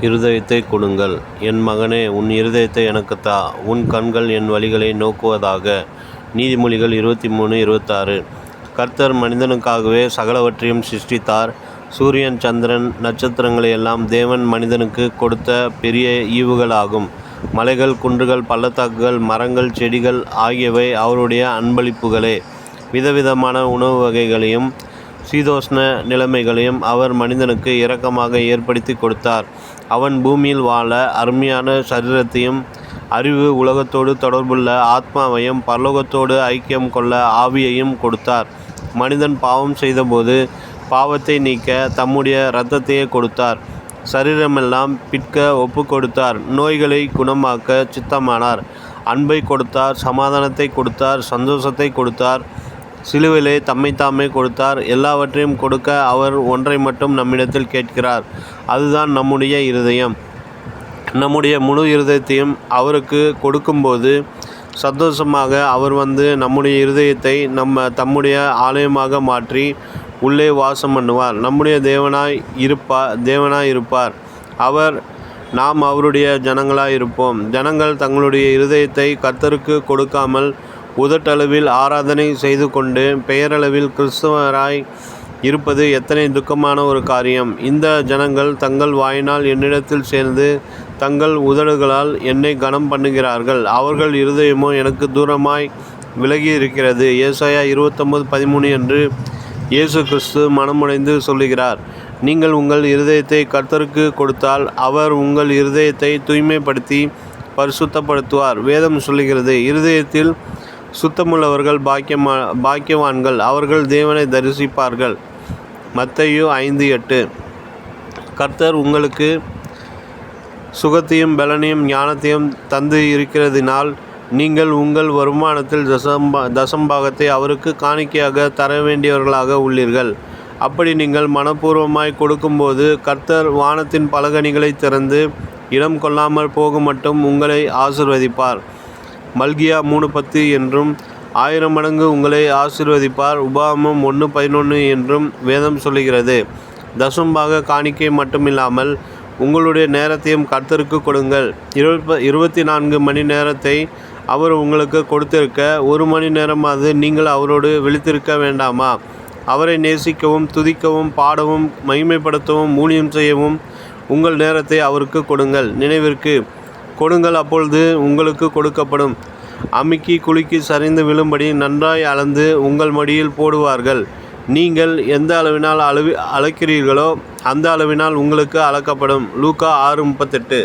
இருதயத்தை கொடுங்கள். என் மகனே, உன் இருதயத்தை எனக்குத் தா. உன் கண்கள் என் வழிகளை நோக்குவதாக. நீதிமொழிகள் 23:26. கர்த்தர் மனிதனுக்காகவே சகலவற்றையும் சிருஷ்டித்தார். சூரியன், சந்திரன், நட்சத்திரங்களையெல்லாம் தேவன் மனிதனுக்கு கொடுத்த பெரிய ஈவுகளாகும். மலைகள், குன்றுகள், பள்ளத்தாக்குகள், மரங்கள், செடிகள் ஆகியவை அவருடைய அன்பளிப்புகளே. விதவிதமான உணவு வகைகளையும் சீதோஷ்ண நிலைமைகளையும் அவர் மனிதனுக்கு இரக்கமாக ஏற்படுத்தி கொடுத்தார். அவன் பூமியில் வாழ அருமையான சரீரத்தையும், அறிவு, உலகத்தோடு தொடர்புள்ள ஆத்மாவையும், பரலோகத்தோடு ஐக்கியம் கொள்ள ஆவியையும் கொடுத்தார். மனிதன் பாவம் செய்தபோது பாவத்தை நீக்க தம்முடைய இரத்தத்தையே கொடுத்தார். சரீரமெல்லாம் பிற்க ஒப்பு கொடுத்தார். நோய்களை குணமாக்க சித்தமானார். அன்பை கொடுத்தார், சமாதானத்தை கொடுத்தார், சந்தோஷத்தை கொடுத்தார். சிலுவையிலே தம்மைத்தாமே கொடுத்தார். எல்லாவற்றையும் கொடுக்க அவர் ஒன்றை மட்டும் நம்மிடத்தில் கேட்கிறார். அதுதான் நம்முடைய இருதயம். நம்முடைய முழு இருதயத்தையும் அவருக்கு கொடுக்கும்போது சந்தோஷமாக அவர் நம்முடைய இருதயத்தை தம்முடைய ஆலயமாக மாற்றி உள்ளே வாசம் பண்ணுவார். நம்முடைய தேவனாய் இருப்பார். நாம் அவருடைய ஜனங்களாய் இருப்போம். ஜனங்கள் தங்களுடைய இருதயத்தை கர்த்தருக்கு கொடுக்காமல் உதட்டளவில் ஆராதனை செய்து கொண்டு பெயரளவில் கிறிஸ்தவராய் இருப்பது எத்தனை துக்கமான ஒரு காரியம். இந்த ஜனங்கள் தங்கள் வாயினால் என்னிடத்தில் சேர்ந்து தங்கள் உதடுகளால் என்னை கனம் பண்ணுகிறார்கள். அவர்கள் இருதயமோ எனக்கு தூரமாய் விலகி இருக்கிறது. ஏசாயா 29:13 என்று இயேசு கிறிஸ்து மனமுடைந்து சொல்லுகிறார். நீங்கள் உங்கள் இருதயத்தை கர்த்தருக்கு கொடுத்தால் அவர் உங்கள் இருதயத்தை தூய்மைப்படுத்தி பரிசுத்தப்படுத்துவார். வேதம் சொல்லுகிறது, இருதயத்தில் சுத்தமுள்ளவர்கள் பாக்கியவான்கள், அவர்கள் தேவனை தரிசிப்பார்கள். மத்தேயு 5:8. கர்த்தர் உங்களுக்கு சுகத்தையும் பலனையும் ஞானத்தையும் தந்து இருக்கிறதினால் நீங்கள் உங்கள் வருமானத்தில் தசம்பாகத்தை அவருக்கு காணிக்கையாக தர வேண்டியவர்களாக உள்ளீர்கள். அப்படி நீங்கள் மனப்பூர்வமாய் கொடுக்கும்போது கர்த்தர் வானத்தின் பலகணிகளை திறந்து இடம் கொள்ளாமல் போக மட்டும் உங்களை ஆசீர்வதிப்பார். மல்கியா 3:10 என்றும் 1000 மடங்கு உங்களை ஆசீர்வதிப்பார். உபாகமம் 1:11 என்றும் வேதம் சொல்லுகிறது. தசம்பாக காணிக்கை மட்டுமில்லாமல் உங்களுடைய நேரத்தையும் கர்த்தருக்கு கொடுங்கள். 24 மணி நேரத்தை அவர் உங்களுக்கு கொடுத்திருக்க 1 மணி நேரமாவது நீங்கள் அவரோடு விழித்திருக்க வேண்டாமா? அவரை நேசிக்கவும், துதிக்கவும், பாடவும், மகிமைப்படுத்தவும், ஊழியம் செய்யவும் உங்கள் நேரத்தை அவருக்கு கொடுங்கள். நினைவிற்கு கொடுங்கள், அப்பொழுது உங்களுக்கு கொடுக்கப்படும். அமுக்கி குலுக்கி சரிந்து விழும்படி நன்றாய் அளந்து உங்கள் மடியில் போடுவார்கள். நீங்கள் எந்த அளவினால் அளக்கிறீர்களோ அந்த அளவினால் உங்களுக்கு அளக்கப்படும். லூக்கா 6:38.